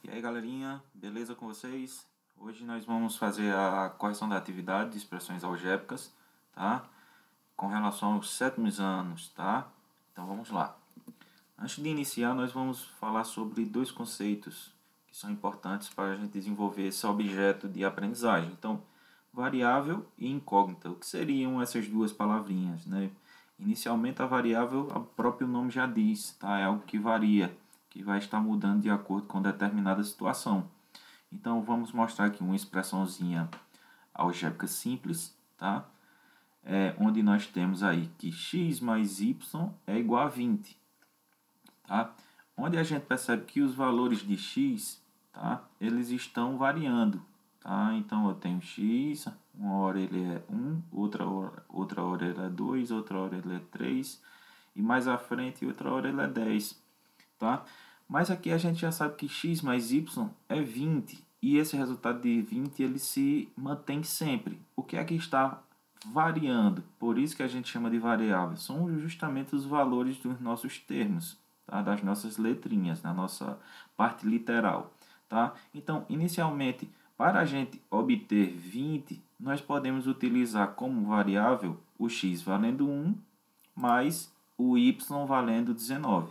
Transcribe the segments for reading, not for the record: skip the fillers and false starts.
E aí galerinha, beleza com vocês? Hoje nós vamos fazer a correção da atividade de expressões algébricas, tá? Com relação aos sétimos anos, tá? Então vamos lá. Antes de iniciar, nós vamos falar sobre dois conceitos que são importantes para a gente desenvolver esse objeto de aprendizagem. Então, variável e incógnita. O que seriam essas duas palavrinhas, né? Inicialmente, a variável, o próprio nome já diz, tá? É algo que varia, que vai estar mudando de acordo com determinada situação. Então, vamos mostrar aqui uma expressãozinha algébrica simples, tá? Onde nós temos aí que x mais y é igual a 20. Tá? Onde a gente percebe que os valores de x, tá? Eles estão variando. Tá? Então, eu tenho x, uma hora ele é 1, outra hora ele é 2, outra hora ele é 3, e mais à frente, outra hora ele é 10. Tá? Mas aqui a gente já sabe que x mais y é 20, e esse resultado de 20 ele se mantém sempre. O que é que está variando? Por isso que a gente chama de variável. São justamente os valores dos nossos termos, tá? Das nossas letrinhas, na nossa parte literal. Tá? Então, inicialmente, para a gente obter 20, nós podemos utilizar como variável o x valendo 1 mais o y valendo 19.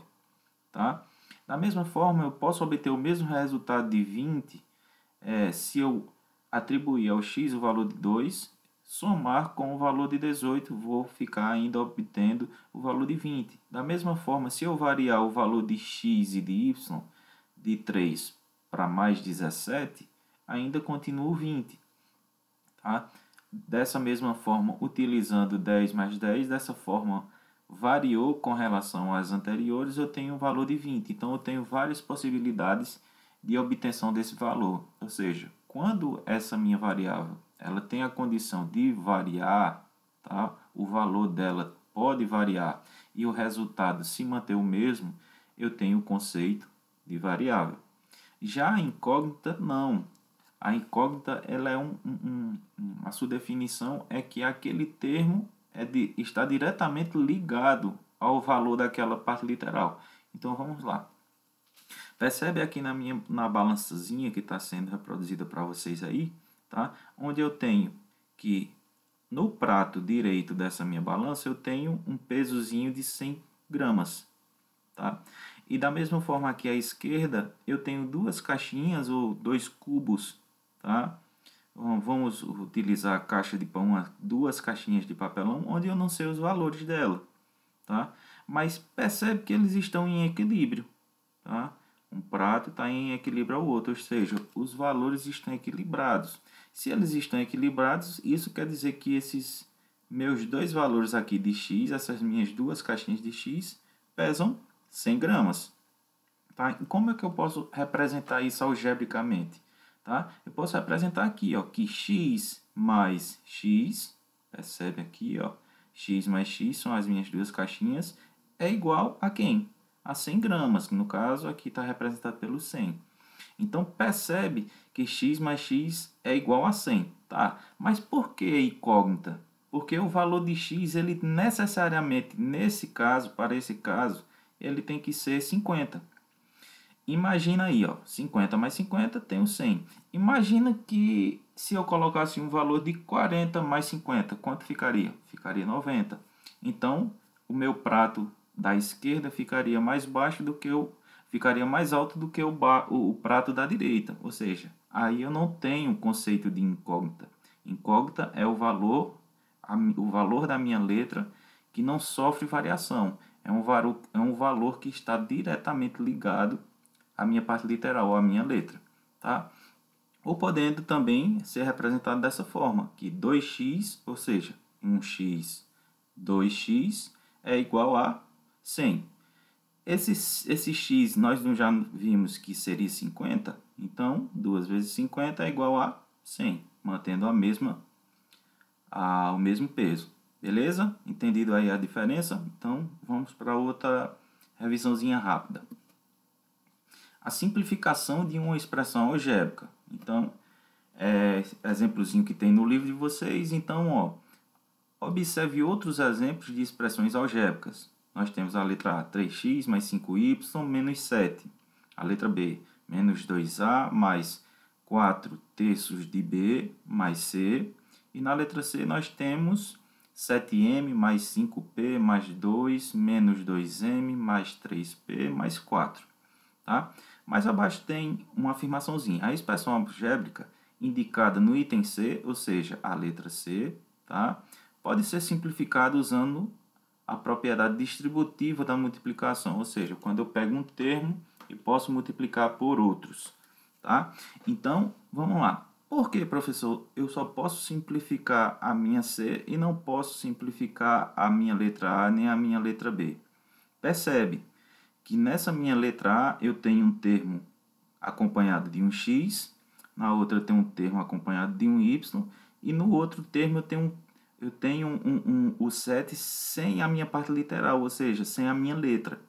Tá? Da mesma forma, eu posso obter o mesmo resultado de 20 se eu atribuir ao x o valor de 2, somar com o valor de 18, vou ficar ainda obtendo o valor de 20. Da mesma forma, se eu variar o valor de x e de y de 3 para mais 17, ainda continuo 20. Tá? Dessa mesma forma, utilizando 10 mais 10, dessa forma variou com relação às anteriores, eu tenho um valor de 20. Então, eu tenho várias possibilidades de obtenção desse valor. Ou seja, quando essa minha variável ela tem a condição de variar, tá? O valor dela pode variar e o resultado se manter o mesmo, eu tenho o conceito de variável. Já a incógnita, não. A incógnita, ela é a sua definição é que aquele termo está diretamente ligado ao valor daquela parte literal. Então, vamos lá. Percebe aqui na balançazinha que está sendo reproduzida para vocês aí, tá? Onde eu tenho que no prato direito dessa minha balança eu tenho um pesozinho de 100 gramas. Tá? E da mesma forma aqui à esquerda eu tenho duas caixinhas ou dois cubos. Tá? Vamos utilizar a caixa de pão, duas caixinhas de papelão, onde eu não sei os valores dela. Tá? Mas percebe que eles estão em equilíbrio. Tá? Um prato está em equilíbrio ao outro, ou seja, os valores estão equilibrados. Se eles estão equilibrados, isso quer dizer que esses meus dois valores aqui de x, essas minhas duas caixinhas de x, pesam 100 gramas. Tá? E como é que eu posso representar isso algebricamente? Tá? Eu posso representar aqui, ó, que x mais x, percebe aqui, ó, x mais x são as minhas duas caixinhas, é igual a quem? A 100 gramas, que no caso aqui está representado pelo 100. Então, percebe que x mais x é igual a 100. Tá? Mas por que incógnita? Porque o valor de x, ele necessariamente, nesse caso, para esse caso, ele tem que ser 50. Imagina aí, ó, 50 mais 50 tem o 100. Imagina que se eu colocasse um valor de 40 mais 50, quanto ficaria? Ficaria 90. Então, o meu prato da esquerda ficaria mais baixo do que ficaria mais alto do que o prato da direita. Ou seja, aí eu não tenho o conceito de incógnita. Incógnita é o valor da minha letra que não sofre variação. É um valor que está diretamente ligado à minha parte literal, à minha letra. Tá? Ou podendo também ser representado dessa forma, que 2x, ou seja, 1x, 2x é igual a 100. Esse x nós já vimos que seria 50, então 2 vezes 50 é igual a 100, mantendo o mesmo peso. Beleza? Entendido aí a diferença? Então vamos para outra revisãozinha rápida. A simplificação de uma expressão algébrica. Então, exemplozinho que tem no livro de vocês. Então, ó, observe outros exemplos de expressões algébricas. Nós temos a letra A, 3x mais 5y menos 7. A letra B, menos 2A mais 4 terços de B mais C. E na letra C nós temos 7M mais 5P mais 2 menos 2M mais 3P mais 4. Tá? Mais abaixo tem uma afirmaçãozinha. A expressão algébrica indicada no item C, ou seja, a letra C, tá? Pode ser simplificada usando a propriedade distributiva da multiplicação, ou seja, quando eu pego um termo e posso multiplicar por outros. Tá? Então, vamos lá. Por que, professor, eu só posso simplificar a minha C e não posso simplificar a minha letra A nem a minha letra B? Percebe que nessa minha letra A eu tenho um termo acompanhado de um x, na outra eu tenho um termo acompanhado de um y, e no outro termo eu tenho o 7 sem a minha parte literal, ou seja, sem a minha letra.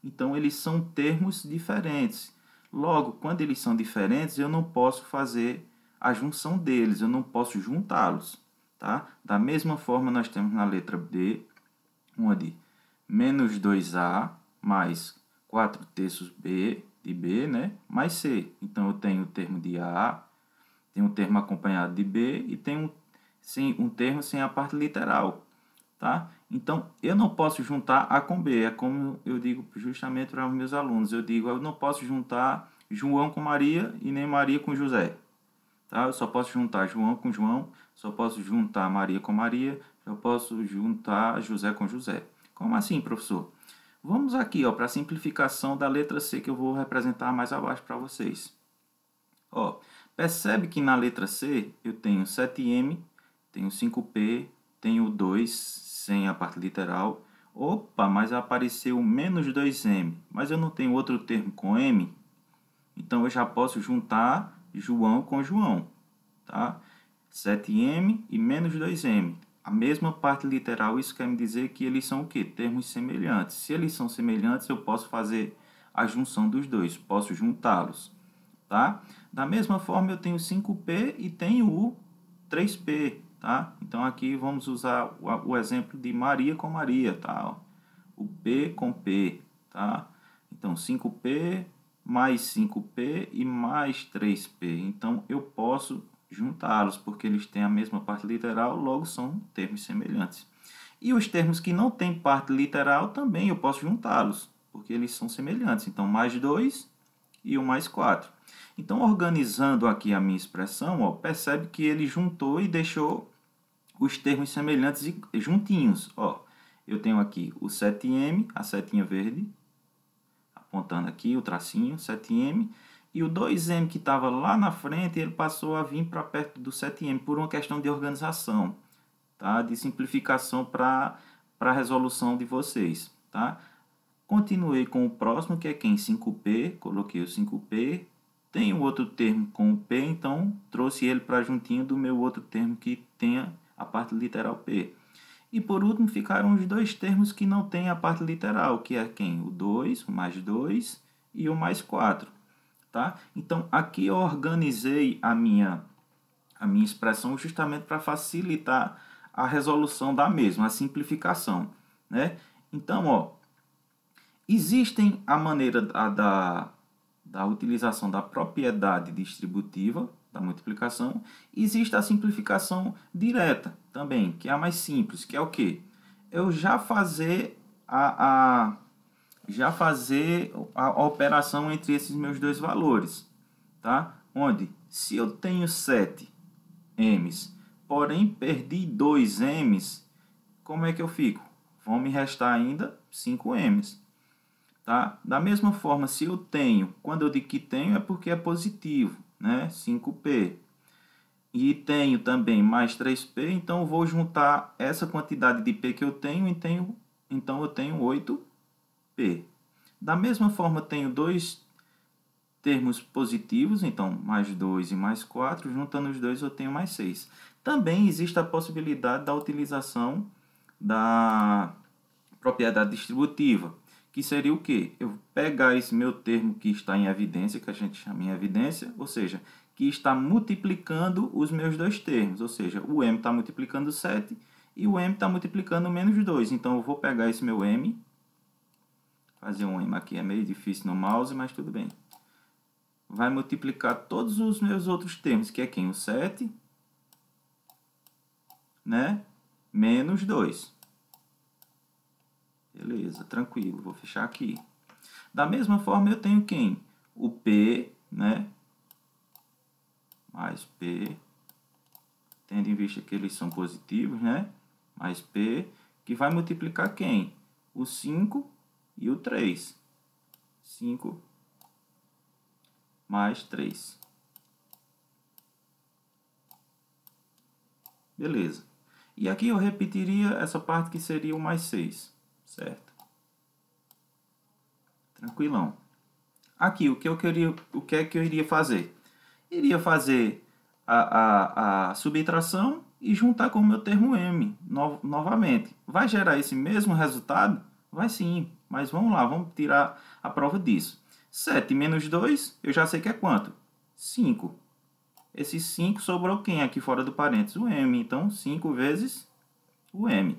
Então, eles são termos diferentes. Logo, quando eles são diferentes, eu não posso fazer a junção deles, eu não posso juntá-los. Tá? Da mesma forma, nós temos na letra B, onde menos 2A mais 4 terços B, de B, né? Mais C. Então, eu tenho o termo de A, tenho um termo acompanhado de B e tenho um termo sem a parte literal. Tá? Então, eu não posso juntar A com B. É como eu digo justamente para os meus alunos. Eu digo, eu não posso juntar João com Maria e nem Maria com José. Tá? Eu só posso juntar João com João, só posso juntar Maria com Maria, só posso juntar José com José. Como assim, professor? Vamos aqui para a simplificação da letra C, que eu vou representar mais abaixo para vocês. Ó, percebe que na letra C eu tenho 7M, tenho 5P, tenho 2 sem a parte literal. Opa, mas apareceu menos 2M, mas eu não tenho outro termo com M, então eu já posso juntar João com João, tá? 7M e menos 2M. A mesma parte literal, isso quer me dizer que eles são o quê? Termos semelhantes. Se eles são semelhantes, eu posso fazer a junção dos dois, posso juntá-los, tá? Da mesma forma, eu tenho 5P e tenho o 3P, tá? Então, aqui vamos usar o exemplo de Maria com Maria, tá? O P com P, tá? Então, 5P mais 5P e mais 3P. Então, eu posso juntá-los, porque eles têm a mesma parte literal, logo são termos semelhantes. E os termos que não têm parte literal, também eu posso juntá-los, porque eles são semelhantes. Então, mais 2 e o mais 4. Então, organizando aqui a minha expressão, ó, percebe que ele juntou e deixou os termos semelhantes e juntinhos. Ó, eu tenho aqui o 7M, a setinha verde, apontando aqui o tracinho, 7M, e o 2M que estava lá na frente, ele passou a vir para perto do 7M por uma questão de organização, tá? De simplificação para a resolução de vocês. Tá? Continuei com o próximo, que é quem? 5P, coloquei o 5P, tem um outro termo com o P, então trouxe ele para juntinho do meu outro termo que tenha a parte literal P. E por último ficaram os dois termos que não têm a parte literal, que é quem? O 2, o mais 2 e o mais 4. Tá? Então aqui eu organizei a minha expressão justamente para facilitar a resolução da mesma, a simplificação. Né? Então, ó, existem a maneira da utilização da propriedade distributiva da multiplicação, existe a simplificação direta também, que é a mais simples, que é o quê? Eu já fazer a operação entre esses meus dois valores, tá? Onde, se eu tenho 7 M's, porém perdi 2 M's, como é que eu fico? Vão me restar ainda 5 M's. Tá? Da mesma forma, se eu tenho, quando eu digo que tenho é porque é positivo, né? 5P. E tenho também mais 3P, então eu vou juntar essa quantidade de P que eu tenho, então eu tenho 8P. Da mesma forma, tenho dois termos positivos, então mais 2 e mais 4, juntando os dois eu tenho mais 6. Também existe a possibilidade da utilização da propriedade distributiva, que seria o quê? Eu pegar esse meu termo que está em evidência, que a gente chama em evidência, ou seja, que está multiplicando os meus dois termos, ou seja, o M está multiplicando 7 e o M está multiplicando menos 2. Então, eu vou pegar esse meu M, fazer um M aqui é meio difícil no mouse, mas tudo bem. vai multiplicar todos os meus outros termos, que é quem? O 7, né? Menos 2. Beleza, tranquilo, vou fechar aqui. Da mesma forma, eu tenho quem? O P, né? Mais P, tendo em vista que eles são positivos, né? Mais P, que vai multiplicar quem? O 5 e o 3. 5 mais 3. Beleza. E aqui eu repetiria essa parte que seria o mais 6, certo? Tranquilão. Aqui, o que é que eu iria fazer? Iria fazer a subtração e juntar com o meu termo M novamente. Vai gerar esse mesmo resultado? Vai sim, mas vamos lá, vamos tirar a prova disso. 7 menos 2, eu já sei que é quanto? 5. Esse 5 sobrou quem aqui fora do parênteses? O M. Então, 5 vezes o M.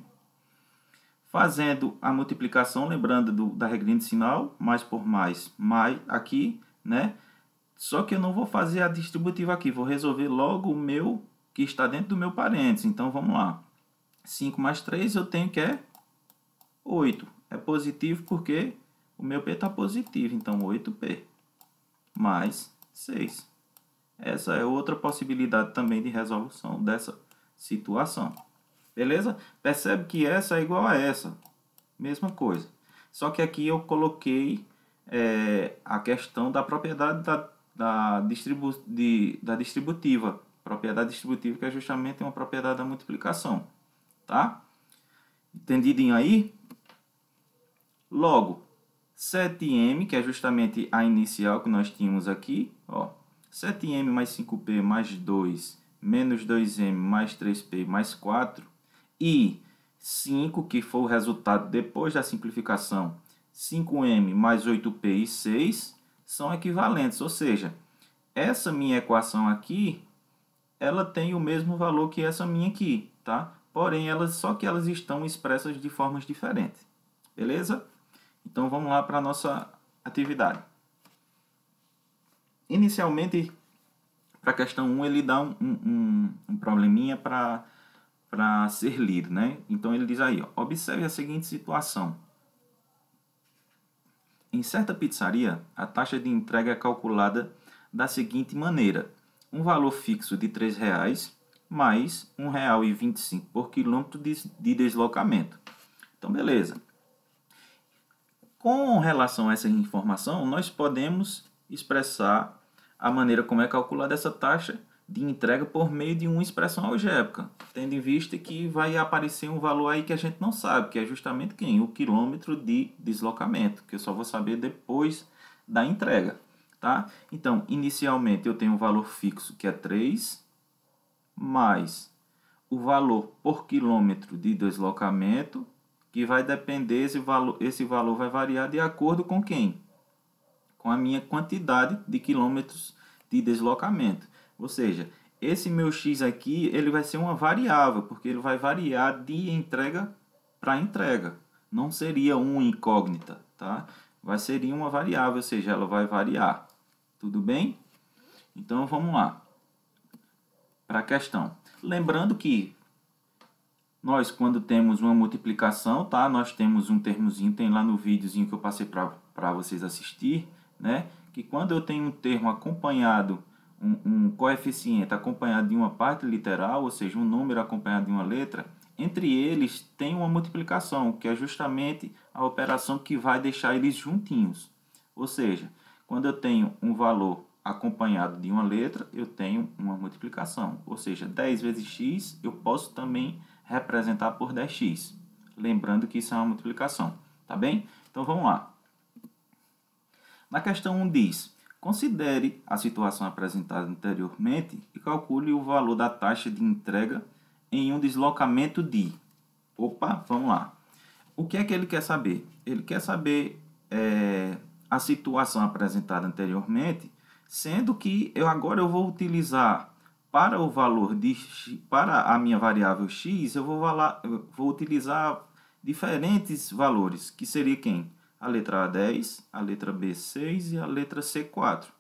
Fazendo a multiplicação, lembrando da regrinha de sinal, mais por mais aqui, né? Só que eu não vou fazer a distributiva aqui, vou resolver logo o meu que está dentro do meu parênteses. Então, vamos lá. 5 mais 3 eu tenho que é 8. É positivo porque o meu P está positivo, então 8P mais 6. Essa é outra possibilidade também de resolução dessa situação. Beleza? Percebe que essa é igual a essa. Mesma coisa. Só que aqui eu coloquei a questão da propriedade da distributiva. Propriedade distributiva que é justamente uma propriedade da multiplicação. Tá? Entendidinho aí? Logo, 7m, que é justamente a inicial que nós tínhamos aqui, ó, 7m mais 5p mais 2, menos 2m mais 3p mais 4, e 5, que foi o resultado depois da simplificação, 5m mais 8p e 6, são equivalentes, ou seja, essa minha equação aqui, ela tem o mesmo valor que essa minha aqui, tá? Porém, só que elas estão expressas de formas diferentes, beleza? Então, vamos lá para a nossa atividade. Inicialmente, para a questão 1, ele dá um probleminha para ser lido, né? Então, ele diz aí, ó, observe a seguinte situação. Em certa pizzaria, a taxa de entrega é calculada da seguinte maneira. Um valor fixo de R$ 3,00 mais R$ 1,25 por quilômetro de deslocamento. Então, beleza. Com relação a essa informação, nós podemos expressar a maneira como é calculada essa taxa de entrega por meio de uma expressão algébrica, tendo em vista que vai aparecer um valor aí que a gente não sabe, que é justamente quem? O quilômetro de deslocamento, que eu só vou saber depois da entrega. Tá? Então, inicialmente eu tenho um valor fixo que é 3, mais o valor por quilômetro de deslocamento, que vai depender, esse valor vai variar de acordo com quem? Com a minha quantidade de quilômetros de deslocamento. Ou seja, esse meu x aqui, ele vai ser uma variável, porque ele vai variar de entrega para entrega. Não seria uma incógnita, tá? Seria uma variável, ou seja, ela vai variar. Tudo bem? Então, vamos lá para a questão. Lembrando que nós, quando temos uma multiplicação, tá? Nós temos um termozinho, tem lá no videozinho que eu passei para vocês assistir, né? Que quando eu tenho um termo acompanhado, um coeficiente acompanhado de uma parte literal, ou seja, um número acompanhado de uma letra, entre eles tem uma multiplicação, que é justamente a operação que vai deixar eles juntinhos. Ou seja, quando eu tenho um valor acompanhado de uma letra, eu tenho uma multiplicação. Ou seja, 10 vezes x eu posso também representar por 10x. Lembrando que isso é uma multiplicação. Tá bem? Então vamos lá. Na questão 1 diz: considere a situação apresentada anteriormente e calcule o valor da taxa de entrega em um deslocamento de... Opa, vamos lá. O que é que ele quer saber? Ele quer saber a situação apresentada anteriormente, sendo que agora eu vou utilizar para o valor de x, para a minha variável x, eu vou utilizar diferentes valores, que seria quem? A letra A 10, a letra B 6 e a letra C 4.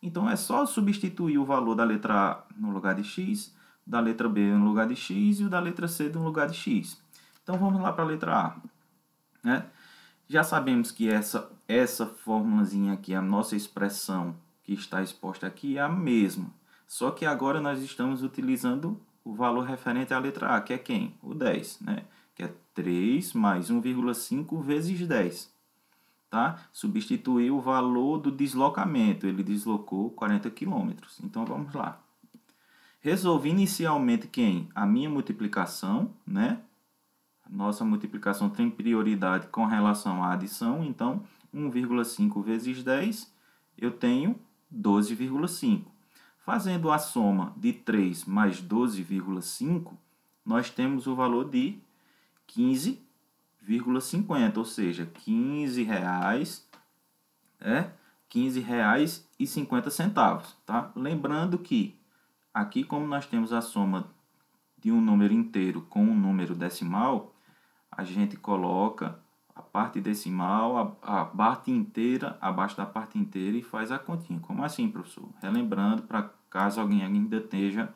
Então, é só substituir o valor da letra A no lugar de x, da letra B no lugar de x e o da letra C no lugar de x. Então, vamos lá para a letra A. Né? Já sabemos que essa formulazinha aqui, a nossa expressão que está exposta aqui é a mesma. Só que agora nós estamos utilizando o valor referente à letra A, que é quem? O 10, né? Que é 3 mais 1,5 vezes 10. Tá? Substituir o valor do deslocamento. Ele deslocou 40 km. Então, vamos lá. Resolvi inicialmente quem? A minha multiplicação, né? Nossa multiplicação tem prioridade com relação à adição, então 1,5 vezes 10, eu tenho 12,5. Fazendo a soma de 3 mais 12,5, nós temos o valor de 15,50, ou seja, R$ 15,50, tá? Lembrando que aqui, como nós temos a soma de um número inteiro com um número decimal, a gente coloca a parte decimal, a parte inteira abaixo da parte inteira e faz a continha. Como assim, professor? Relembrando, para caso alguém ainda esteja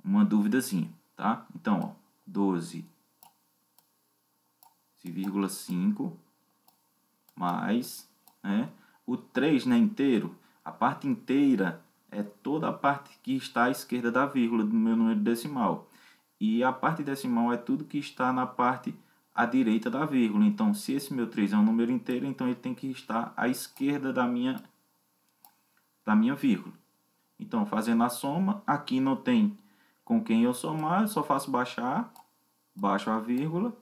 uma duvidazinha, tá? Então, ó, 12,5 mais, né? O 3 não é inteiro, a parte inteira é toda a parte que está à esquerda da vírgula do meu número decimal. E a parte decimal é tudo que está na parte à direita da vírgula. Então, se esse meu 3 é um número inteiro, então ele tem que estar à esquerda da minha vírgula. Então, fazendo a soma, aqui não tem com quem eu somar, eu só faço baixar, baixo a vírgula,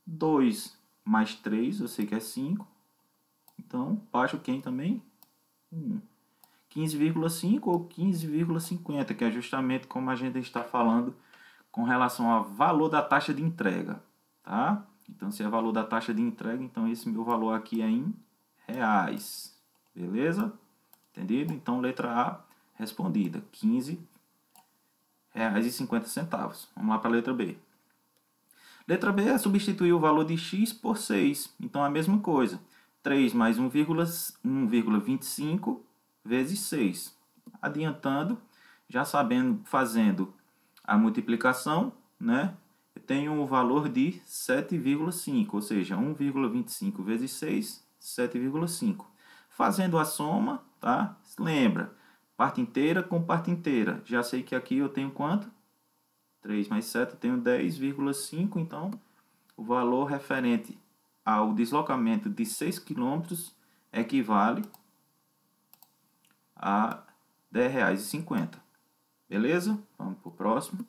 2 mais 3, eu sei que é 5. Então, baixo quem também? 1. 15,5 ou 15,50, que é justamente como a gente está falando com relação ao valor da taxa de entrega, tá? Então, se é valor da taxa de entrega, então esse meu valor aqui é em reais, beleza? Entendido? Então, letra A respondida, R$ 15,50. Vamos lá para a letra B. Letra B é substituir o valor de x por 6. Então, a mesma coisa. 3 mais 1,25 vezes 6. Adiantando, já sabendo, fazendo a multiplicação, né? Eu tenho o valor de 7,5, ou seja, 1,25 vezes 6, 7,5. Fazendo a soma, tá? Lembra, parte inteira com parte inteira. Já sei que aqui eu tenho quanto? 3 mais 7, eu tenho 10,5, então o valor referente ao deslocamento de 6 km equivale a R$ 10,50. Beleza? Vamos para o próximo.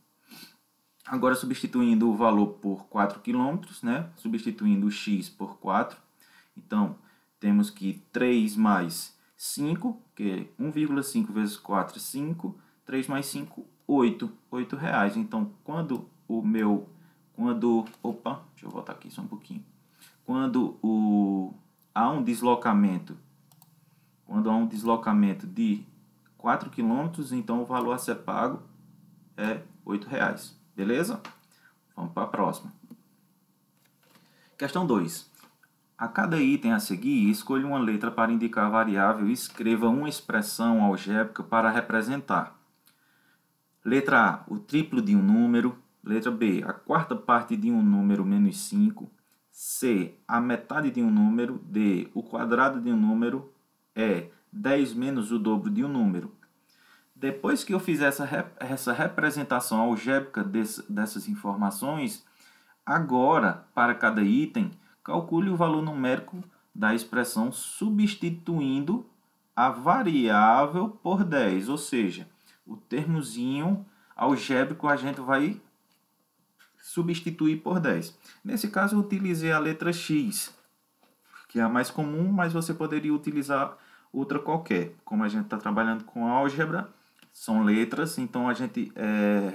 Agora, substituindo o valor por 4 km, né? Substituindo o x por 4. Então, temos que 3 mais 5, que é 1,5 vezes 4 é 5. 3 mais 5, 8. R$ reais. Então, deixa eu voltar aqui só um pouquinho. Quando há um deslocamento de 4 km, então o valor a ser pago é R$ reais. Beleza? Vamos para a próxima. Questão 2. A cada item a seguir, escolha uma letra para indicar a variável e escreva uma expressão algébrica para representar. Letra A, o triplo de um número. Letra B, a quarta parte de um número menos 5. C, a metade de um número. D, o quadrado de um número. E, 10 menos o dobro de um número. Depois que eu fizer essa representação algébrica dessas informações, agora, para cada item, calcule o valor numérico da expressão substituindo a variável por 10, ou seja, o termozinho algébrico a gente vai substituir por 10. Nesse caso, eu utilizei a letra X, que é a mais comum, mas você poderia utilizar outra qualquer. Como a gente está trabalhando com álgebra, são letras, então a gente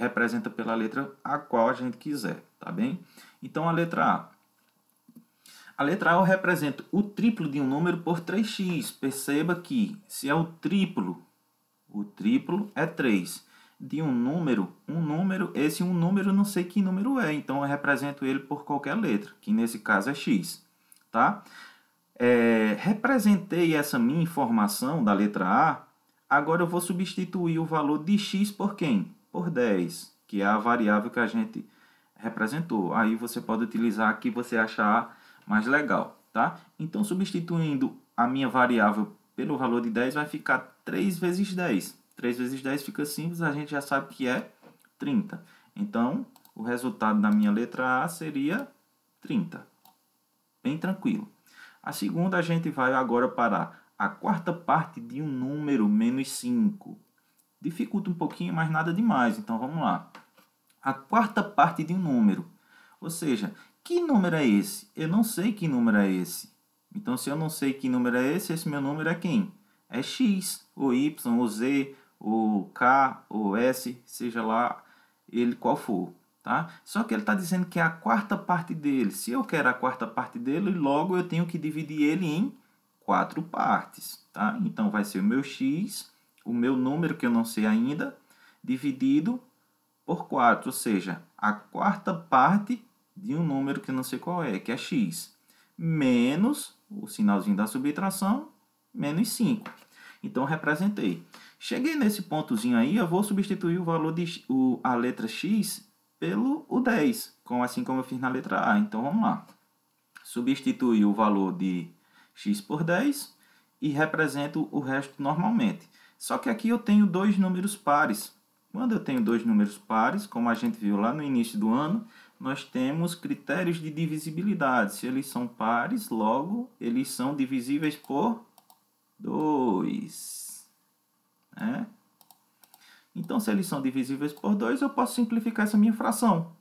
representa pela letra a qual a gente quiser, tá bem? Então, a letra A. A letra A eu represento o triplo de um número por 3x. Perceba que se é o triplo é 3. De um número, esse um número não sei que número é, então eu represento ele por qualquer letra, que nesse caso é x, tá? Representei essa minha informação da letra A Agora eu vou substituir o valor de x por quem? Por 10, que é a variável que a gente representou. Aí você pode utilizar a que você achar mais legal, tá? Então, substituindo a minha variável pelo valor de 10, vai ficar 3 vezes 10. 3 vezes 10 fica simples, a gente já sabe que é 30. Então, o resultado da minha letra A seria 30. Bem tranquilo. A segunda, a gente vai agora para a quarta parte de um número menos 5. Dificulta um pouquinho, mas nada demais. Então, vamos lá. A quarta parte de um número. Ou seja, que número é esse? Eu não sei que número é esse. Então, se eu não sei que número é esse meu número é quem? É x, ou y, ou z, ou k, ou s, seja lá ele qual for. Tá? Só que ele está dizendo que é a quarta parte dele. Se eu quero a quarta parte dele, logo eu tenho que dividir ele em 4 partes. Tá? Então, vai ser o meu x, o meu número que eu não sei ainda, dividido por 4. Ou seja, a quarta parte de um número que eu não sei qual é, que é x. Menos o sinalzinho da subtração, menos 5. Então, representei. Cheguei nesse pontozinho aí, eu vou substituir o valor de a letra x pelo o 10, assim como eu fiz na letra A. Então, vamos lá. Substituir o valor de x por 10 e represento o resto normalmente. Só que aqui eu tenho dois números pares. Quando eu tenho dois números pares, como a gente viu lá no início do ano, nós temos critérios de divisibilidade. Se eles são pares, logo eles são divisíveis por 2. Né? Então, se eles são divisíveis por 2, eu posso simplificar essa minha fração.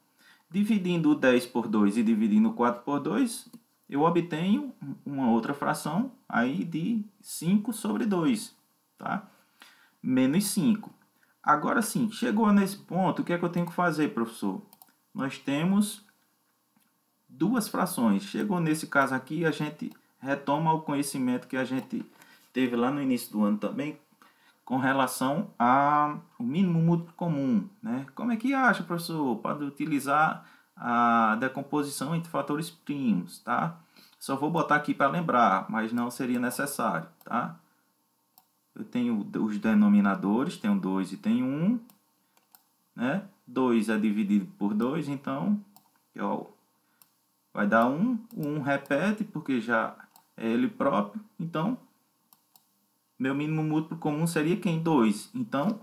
Dividindo o 10 por 2 e dividindo o 4 por 2, eu obtenho uma outra fração aí de 5 sobre 2. Tá? Menos 5. Agora sim, chegou nesse ponto, o que é que eu tenho que fazer, professor? Nós temos duas frações. Chegou nesse caso aqui, a gente retoma o conhecimento que a gente teve lá no início do ano também, com relação ao mínimo múltiplo comum. Né? Como é que acha, professor? Pode utilizar a decomposição entre fatores primos. Tá? Só vou botar aqui para lembrar, mas não seria necessário. Tá? Eu tenho os denominadores, tenho 2 e tenho 1. Né? 2 é dividido por 2, então ó, vai dar 1. O 1 repete, porque já é ele próprio. Então, meu mínimo múltiplo comum seria quem? 2. Então,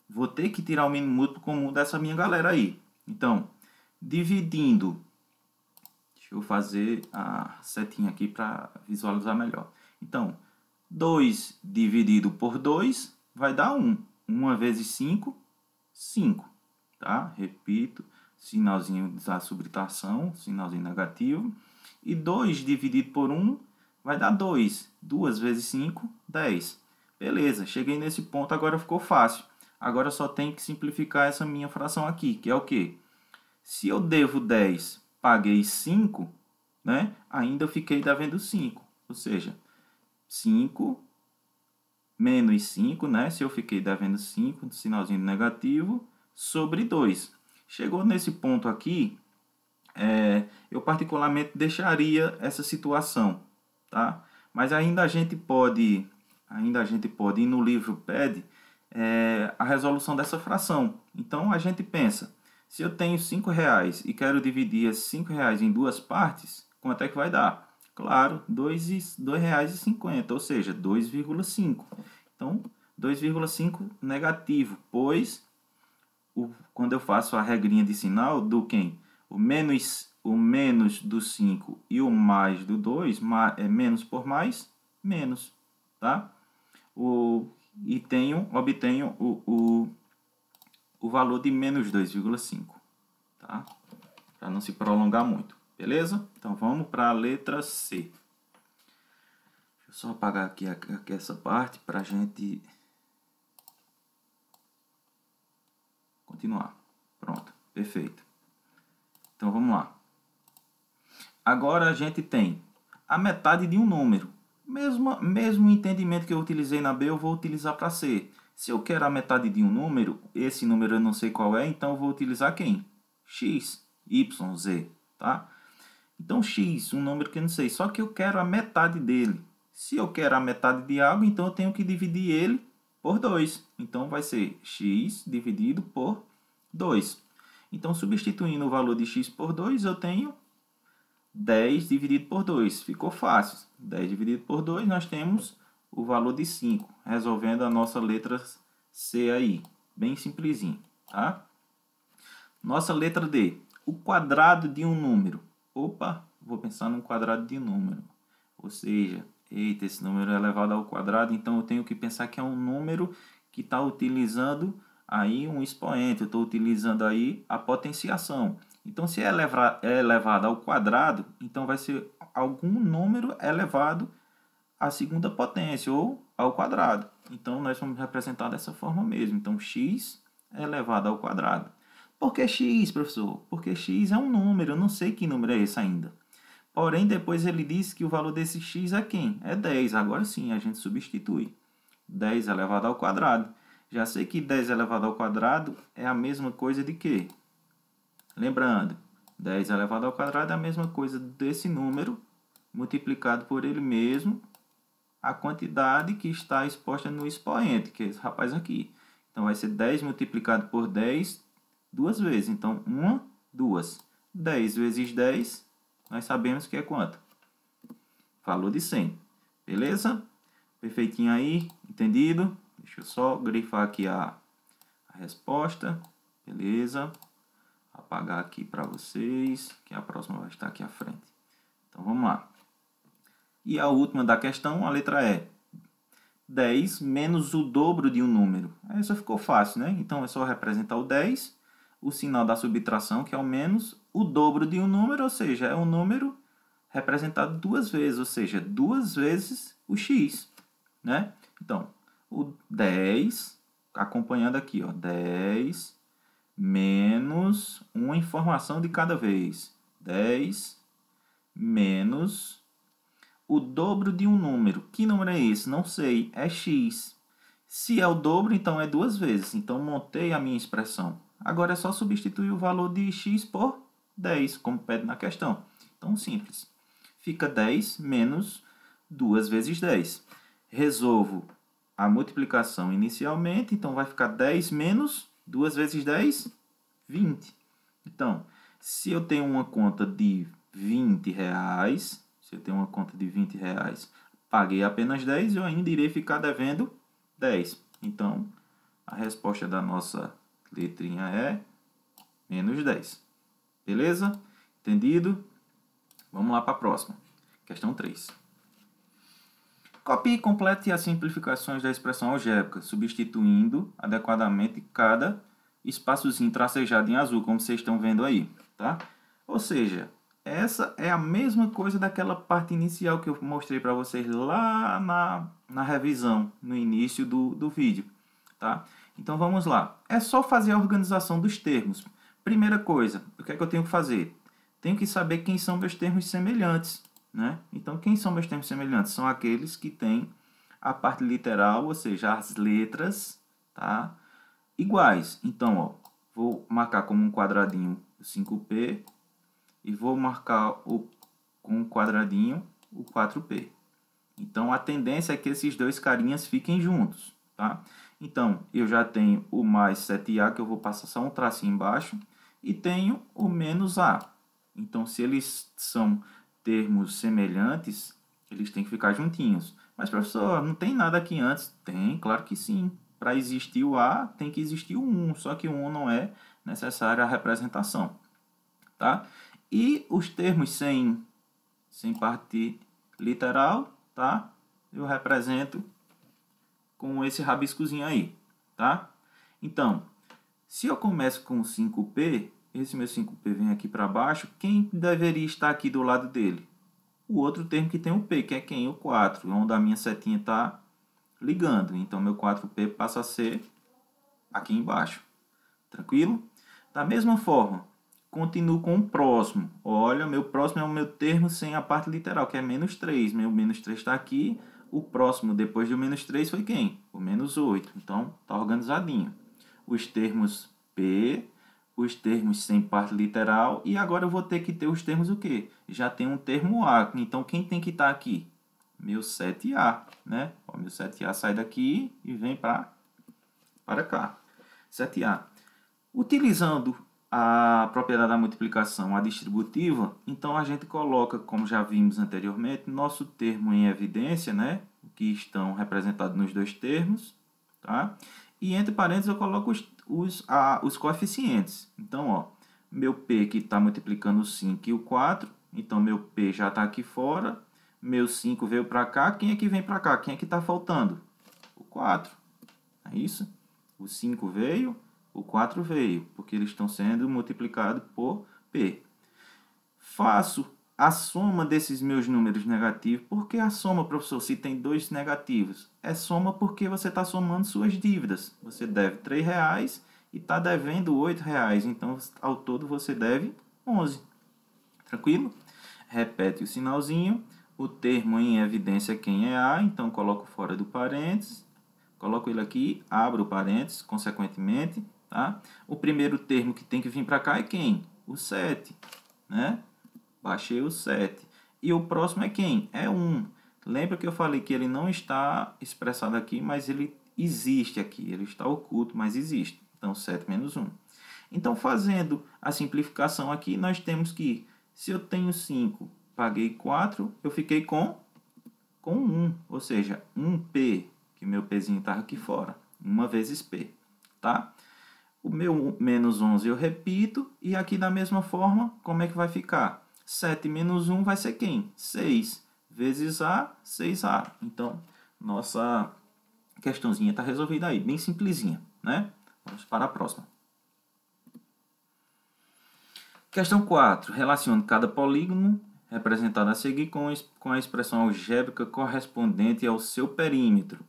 vou ter que tirar o mínimo múltiplo comum dessa minha galera aí. Então, dividindo, deixa eu fazer a setinha aqui para visualizar melhor. Então, 2 dividido por 2 vai dar 1. 1 vezes 5, 5. Tá? Repito, sinalzinho da subtração, sinalzinho negativo. E 2 dividido por 1 vai dar 2. 2 vezes 5, 10. Beleza, cheguei nesse ponto, agora ficou fácil. Agora só tenho que simplificar essa minha fração aqui, que é o quê? Se eu devo 10, paguei 5, né? Ainda eu fiquei devendo 5. Ou seja, 5 menos 5, né? Se eu fiquei devendo 5, sinalzinho negativo, sobre 2. Chegou nesse ponto aqui, eu particularmente deixaria essa situação, tá? Mas ainda a gente pode ir no livro pede a resolução dessa fração. Então a gente pensa, se eu tenho R$5 e quero dividir esses R$5 em duas partes, quanto é que vai dar? Claro, R$2,50, ou seja, 2,5. Então, 2,5 negativo, pois quando eu faço a regrinha de sinal do quem? O menos do 5 e o mais do 2, é menos por mais, menos, tá? E obtenho o valor de menos 2,5, tá? Para não se prolongar muito, beleza? Então vamos para a letra C. Deixa eu só apagar aqui essa parte para a gente continuar. Pronto, perfeito. Então vamos lá. Agora a gente tem a metade de um número. Mesmo entendimento que eu utilizei na B, eu vou utilizar para C. Se eu quero a metade de um número, esse número eu não sei qual é, então eu vou utilizar quem? X, Y, Z, tá? Então X, um número que eu não sei, só que eu quero a metade dele. Se eu quero a metade de algo, então eu tenho que dividir ele por 2. Então, vai ser x dividido por 2. Então, substituindo o valor de x por 2, eu tenho 10 dividido por 2. Ficou fácil. 10 dividido por 2, nós temos o valor de 5. Resolvendo a nossa letra C aí. Bem simplesinho, tá? Nossa letra D. O quadrado de um número. Opa, vou pensar num quadrado de um número. Ou seja, eita, esse número é elevado ao quadrado, então eu tenho que pensar que é um número que está utilizando aí um expoente. Eu estou utilizando aí a potenciação. Então, se é elevado ao quadrado, então vai ser algum número elevado à segunda potência ou ao quadrado. Então, nós vamos representar dessa forma mesmo. Então, x é elevado ao quadrado. Por que x, professor? Porque x é um número, eu não sei que número é esse ainda. Porém, depois ele disse que o valor desse x é quem? É 10. Agora sim, a gente substitui. 10 elevado ao quadrado. Já sei que 10 elevado ao quadrado é a mesma coisa de quê? Lembrando, 10 elevado ao quadrado é a mesma coisa desse número multiplicado por ele mesmo, a quantidade que está exposta no expoente, que é esse rapaz aqui. Então, vai ser 10 multiplicado por 10 duas vezes. Então, 1, 2. 10 vezes 10, nós sabemos que é quanto? Valor de 100. Beleza? Perfeitinho aí, entendido? Deixa eu só grifar aqui a resposta. Beleza? Apagar aqui para vocês, que a próxima vai estar aqui à frente. Então, vamos lá. E a última da questão, a letra E. 10 menos o dobro de um número. Essa ficou fácil, né? Então, é só representar o 10, o sinal da subtração, que é o menos, o dobro de um número, ou seja, é um número representado duas vezes, ou seja, duas vezes o x, né? Então, o 10, acompanhando aqui, ó, 10 menos uma informação de cada vez. 10 menos o dobro de um número. Que número é esse? Não sei. É x. Se é o dobro, então é duas vezes. Então, montei a minha expressão. Agora é só substituir o valor de x por 10, como pede na questão. Então, simples. Fica 10 menos 2 vezes 10. Resolvo a multiplicação inicialmente. Então, vai ficar 10 menos 2 vezes 10, 20. Então, se eu tenho uma conta de 20 reais, paguei apenas 10, eu ainda irei ficar devendo 10. Então, a resposta da nossa letrinha é menos 10. Beleza? Entendido? Vamos lá para a próxima. Questão 3. Copie e complete as simplificações da expressão algébrica, substituindo adequadamente cada espaçozinho tracejado em azul, como vocês estão vendo aí, tá? Ou seja, essa é a mesma coisa daquela parte inicial que eu mostrei para vocês lá na revisão, no início do vídeo, tá? Então, vamos lá. É só fazer a organização dos termos. Primeira coisa, o que é que eu tenho que fazer? Tenho que saber quem são meus termos semelhantes, né? Então, quem são meus termos semelhantes? São aqueles que têm a parte literal, ou seja, as letras, tá? Iguais. Então, ó, vou marcar como um quadradinho o 5P e vou marcar com um quadradinho o 4P. Então, a tendência é que esses dois carinhas fiquem juntos, tá? Então, eu já tenho o mais 7A, que eu vou passar só um tracinho embaixo, e tenho o menos A. Então, se eles são termos semelhantes, eles têm que ficar juntinhos. Mas, professor, não tem nada aqui antes? Tem, claro que sim. Para existir o A, tem que existir o 1, só que o 1 não é necessária a representação, tá? E os termos sem parte literal, tá? Eu represento com esse rabiscozinho aí, tá? Então, se eu começo com 5P, esse meu 5P vem aqui para baixo, quem deveria estar aqui do lado dele? O outro termo que tem o P, que é quem? O 4, onde a minha setinha está ligando. Então, meu 4P passa a ser aqui embaixo. Tranquilo? Da mesma forma, continuo com o próximo. Olha, meu próximo é o meu termo sem a parte literal, que é menos 3. Meu menos 3 está aqui. O próximo, depois do menos 3, foi quem? O menos 8. Então, está organizadinho. Os termos P, os termos sem parte literal. E agora eu vou ter que ter os termos o quê? Já tem um termo A. Então, quem tem que estar aqui? Meu 7A, né? Ó, meu 7A sai daqui e vem para para cá. 7A. Utilizando a propriedade da multiplicação, a distributiva, então a gente coloca, como já vimos anteriormente, nosso termo em evidência, né? Que estão representados nos dois termos, tá? E entre parênteses eu coloco os coeficientes. Então, ó, meu P que está multiplicando o 5 e o 4, então meu P já está aqui fora, meu 5 veio para cá, quem é que vem para cá? Quem é que está faltando? O 4, é isso? O 5 veio, o 4 veio, porque eles estão sendo multiplicados por P. Faço a soma desses meus números negativos. Por que a soma, professor, se tem dois negativos? É soma porque você está somando suas dívidas. Você deve R$3 e está devendo R$8. Então, ao todo, você deve 11. Tranquilo? Repete o sinalzinho. O termo em evidência quem é A, então coloco fora do parênteses. Coloco ele aqui, abro o parênteses, consequentemente. Tá? O primeiro termo que tem que vir para cá é quem? O 7, né? Baixei o 7. E o próximo é quem? É 1. Lembra que eu falei que ele não está expressado aqui, mas ele existe aqui. Ele está oculto, mas existe. Então, 7 menos 1. Então, fazendo a simplificação aqui, nós temos que, se eu tenho 5, paguei 4, eu fiquei com 1. Ou seja, 1P, que meu Pzinho estava aqui fora. 1 vezes P. Tá? O meu menos 11 eu repito, e aqui da mesma forma, como é que vai ficar? 7 menos 1 vai ser quem? 6 vezes A, 6A. Então, nossa questãozinha está resolvida aí, bem simplesinha, né? Vamos para a próxima. Questão 4. Relacione cada polígono representado a seguir com a expressão algébrica correspondente ao seu perímetro.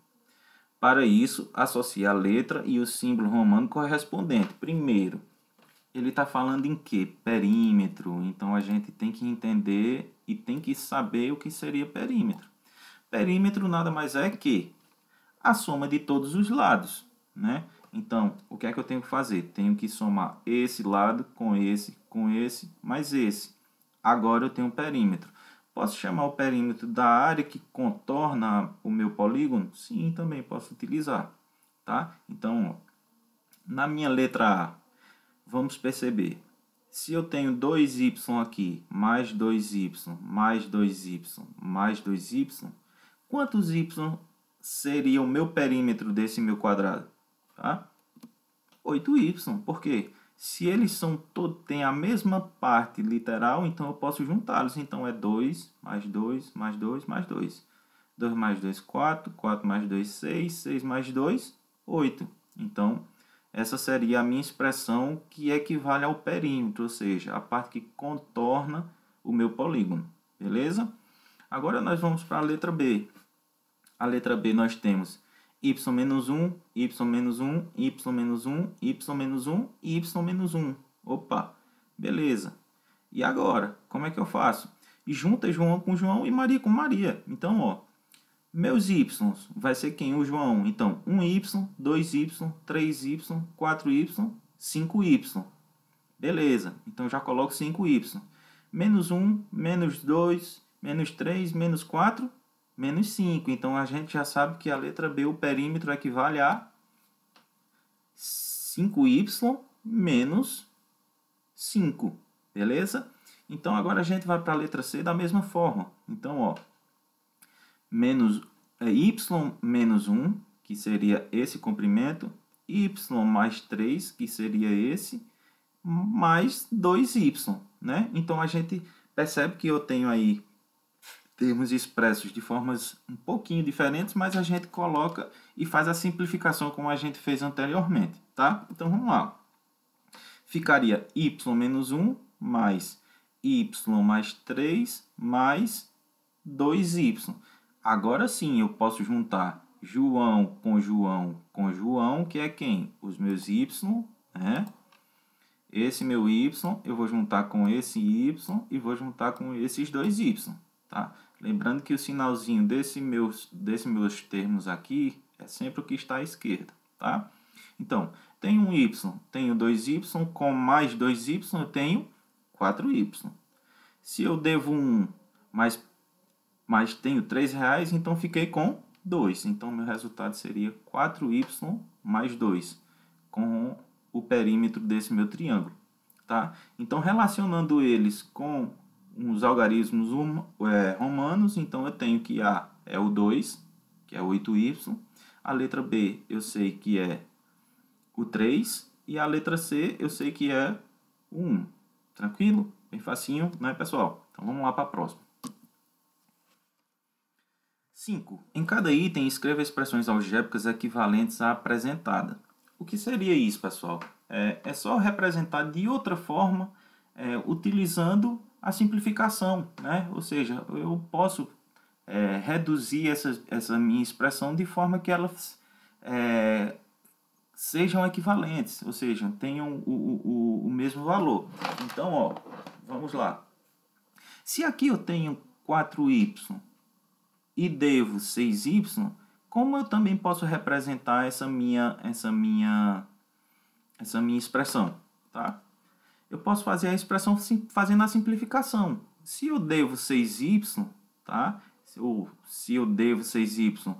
Para isso, associe a letra e o símbolo romano correspondente. Primeiro, ele está falando em quê? Perímetro. Então, a gente tem que entender e tem que saber o que seria perímetro. Perímetro nada mais é que a soma de todos os lados, né? Então, o que é que eu tenho que fazer? Tenho que somar esse lado com esse, mais esse. Agora eu tenho um perímetro. Posso chamar o perímetro da área que contorna o meu polígono? Sim, também posso utilizar, tá? Então, na minha letra A, vamos perceber. Se eu tenho 2y aqui, mais 2y, mais 2y, mais 2y, quantos y seria o meu perímetro desse meu quadrado? Tá? 8y. Por quê? Se eles têm a mesma parte literal, então eu posso juntá-los. Então, é 2, mais 2, mais 2, mais 2. 2 mais 2, 4. 4 mais 2, 6. 6 mais 2, 8. Então, essa seria a minha expressão que equivale ao perímetro, ou seja, a parte que contorna o meu polígono. Beleza? Agora, nós vamos para a letra B. A letra B nós temos y menos 1, y menos 1, y menos 1, y menos 1 e y menos 1. Opa, beleza. E agora, como é que eu faço? Junta João com João e Maria com Maria. Então, ó, meus y vai ser quem? O João. Então, 1y, 2y, 3y, 4y, 5y. Beleza, então já coloco 5y. Menos 1, menos 2, menos 3, menos 4, menos 5. Então, a gente já sabe que a letra B, o perímetro, equivale a 5y menos 5. Beleza? Então, agora a gente vai para a letra C da mesma forma. Então, ó, y menos 1, que seria esse comprimento, y mais 3, que seria esse, mais 2y, né? Então, a gente percebe que eu tenho aí termos expressos de formas um pouquinho diferentes, mas a gente coloca e faz a simplificação como a gente fez anteriormente, tá? Então, vamos lá. Ficaria y menos 1 mais y mais 3 mais 2y. Agora sim, eu posso juntar João com João com João, que é quem? Os meus y, né? Esse meu y, eu vou juntar com esse y e vou juntar com esses dois y, tá? Lembrando que o sinalzinho desses meus termos aqui é sempre o que está à esquerda, tá? Então, tenho um y, tenho 2y, com mais 2y eu tenho 4y. Se eu devo 1, mas tenho R$3, então fiquei com 2. Então, meu resultado seria 4y mais 2, com o perímetro desse meu triângulo, tá? Então, relacionando eles com os algarismos romanos, então eu tenho que A é o 2, que é o 8y, a letra B eu sei que é o 3, e a letra C eu sei que é o 1. Tranquilo? Bem facinho, né, pessoal? Então, vamos lá para a próxima. 5. Em cada item, escreva expressões algébricas equivalentes à apresentada. O que seria isso, pessoal? É só representar de outra forma, utilizando a simplificação, né? Ou seja, eu posso reduzir essa minha expressão de forma que elas sejam equivalentes, ou seja, tenham o mesmo valor. Então, ó, vamos lá. Se aqui eu tenho 4y e devo 6y, como eu também posso representar essa minha expressão, tá? Eu posso fazer a expressão fazendo a simplificação. Se eu devo 6y, tá? Ou se eu devo 6y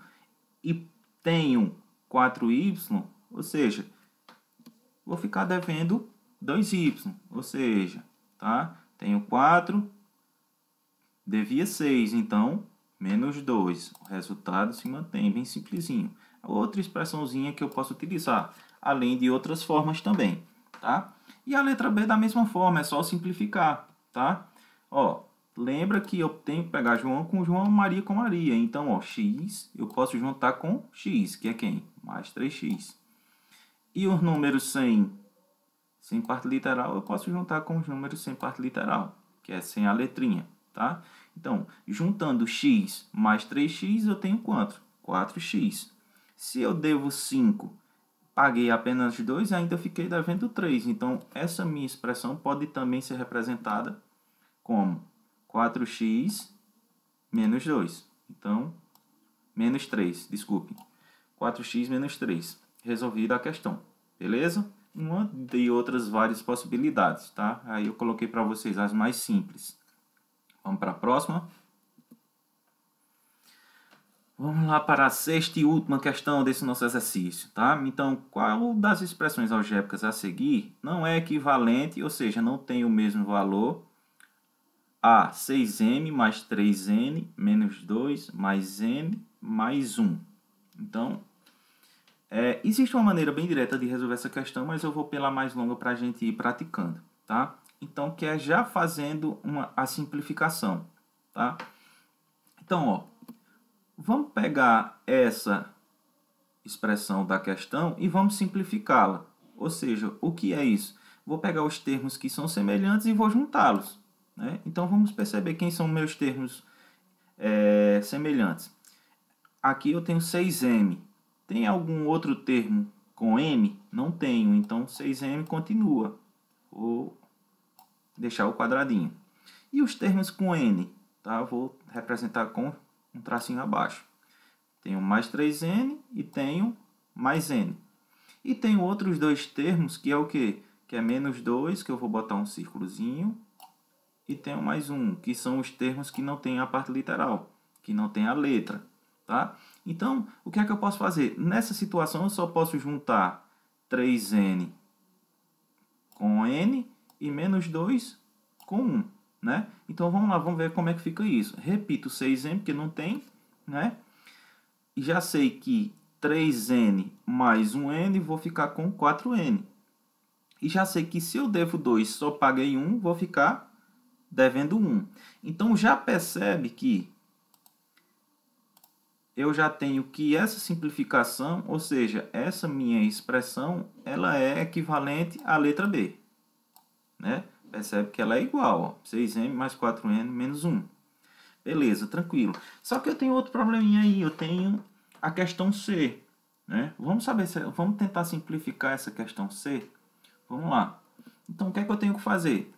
e tenho 4y, ou seja, vou ficar devendo 2y, ou seja, tá? Tenho 4, devia 6, então menos 2. O resultado se mantém bem simplesinho. Outra expressãozinha que eu posso utilizar, além de outras formas também, tá? E a letra B da mesma forma, é só simplificar, tá? Ó, lembra que eu tenho que pegar João com João, Maria com Maria. Então, ó, x eu posso juntar com x, que é quem? Mais 3x. E os números sem parte literal, eu posso juntar com os números sem parte literal, que é sem a letrinha, tá? Então, juntando x mais 3x, eu tenho quanto? 4x. Se eu devo 5, paguei apenas 2, ainda fiquei devendo 3. Então, essa minha expressão pode também ser representada como 4x menos 2. Então, menos 3, desculpe. 4x menos 3. Resolvida a questão, beleza? Uma de outras várias possibilidades, tá? Aí eu coloquei para vocês as mais simples. Vamos para a próxima. Vamos lá para a sexta e última questão desse nosso exercício, tá? Então, qual das expressões algébricas a seguir não é equivalente, ou seja, não tem o mesmo valor a 6m mais 3n menos 2 mais n mais 1? Então, existe uma maneira bem direta de resolver essa questão, mas eu vou pela mais longa para a gente ir praticando, tá? Então, que é já fazendo a simplificação, tá? Então, ó, vamos pegar essa expressão da questão e vamos simplificá-la. Ou seja, o que é isso? Vou pegar os termos que são semelhantes e vou juntá-los, né? Então, vamos perceber quem são meus termos semelhantes. Aqui eu tenho 6m. Tem algum outro termo com m? Não tenho, então 6m continua. Vou deixar o quadradinho. E os termos com n? Tá? Vou representar com um tracinho abaixo. Tenho mais 3n e tenho mais n. E tenho outros dois termos que é o quê? Que é menos 2, que eu vou botar um círculozinho. E tenho mais 1, que são os termos que não tem a parte literal, que não tem a letra, tá? Então, o que é que eu posso fazer? Nessa situação, eu só posso juntar 3n com n e menos 2 com 1, né? Então, vamos lá, vamos ver como é que fica isso. Repito 6n, porque não tem, né? E já sei que 3n mais 1n, vou ficar com 4n. E já sei que se eu devo 2, só paguei 1, vou ficar devendo 1. Então, já percebe que eu já tenho que essa simplificação, ou seja, essa minha expressão, ela é equivalente à letra B, né? Percebe que ela é igual, ó, 6m mais 4n menos 1. Beleza, tranquilo. Só que eu tenho outro probleminha aí, eu tenho a questão C, né? Vamos tentar simplificar essa questão C? Vamos lá. Então, o que é que eu tenho que fazer?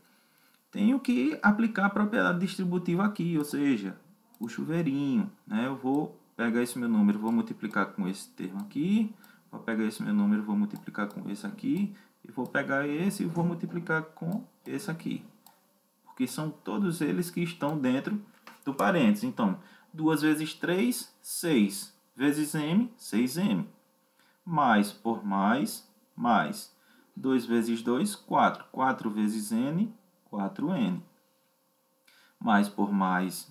Tenho que aplicar a propriedade distributiva aqui, ou seja, o chuveirinho, né? Eu vou pegar esse meu número, vou multiplicar com esse termo aqui, vou pegar esse meu número, vou multiplicar com esse aqui, e vou pegar esse e vou multiplicar com esse aqui. Porque são todos eles que estão dentro do parênteses. Então, 2 vezes 3, 6. Vezes m, 6m. mais por mais, mais 2 vezes 2, 4. 4 vezes n, 4n. Mais por mais,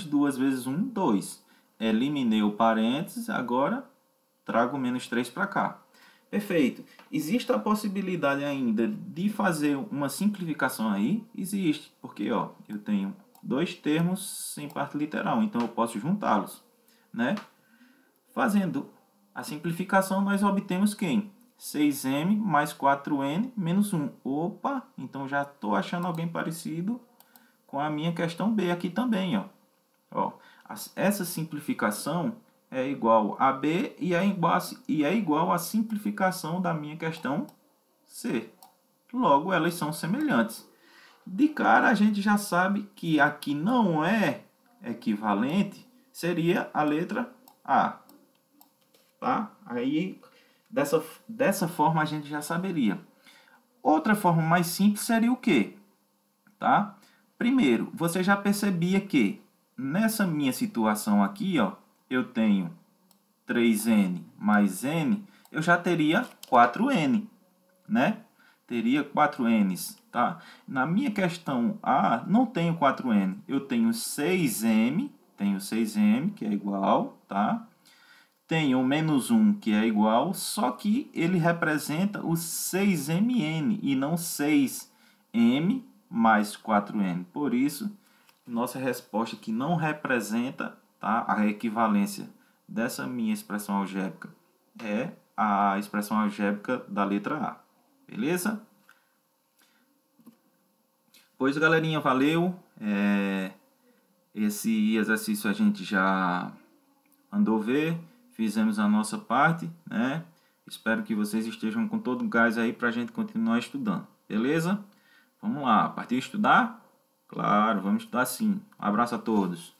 2 vezes 1, 2. Eliminei o parênteses, agora trago o menos 3 para cá. Perfeito. Existe a possibilidade ainda de fazer uma simplificação aí? Existe, porque ó, eu tenho dois termos sem parte literal, então eu posso juntá-los, né? Fazendo a simplificação, nós obtemos quem? 6m mais 4n menos 1. Opa, então já estou achando alguém parecido com a minha questão B aqui também, ó. Essa simplificação é igual a B e é igual à simplificação da minha questão C. Logo, elas são semelhantes. De cara, a gente já sabe que aqui não é equivalente, seria a letra A. Tá? Aí, dessa forma, a gente já saberia. Outra forma mais simples seria o quê? Tá? Primeiro, você já percebia que nessa minha situação aqui, ó, eu tenho 3n mais n, eu já teria 4n, né? Teria 4n's, tá? Na minha questão A, não tenho 4n, eu tenho 6m, que é igual, tá? Tenho menos 1, que é igual, só que ele representa o 6mn e não 6m mais 4n. Por isso, nossa resposta aqui não representa, tá, a equivalência dessa minha expressão algébrica é a expressão algébrica da letra A. Beleza? Pois, galerinha, valeu. Esse exercício a gente já andou ver. Fizemos a nossa parte, né? Espero que vocês estejam com todo o gás aí para a gente continuar estudando. Beleza? Vamos lá. Partiu estudar? Claro, vamos estudar sim. Um abraço a todos.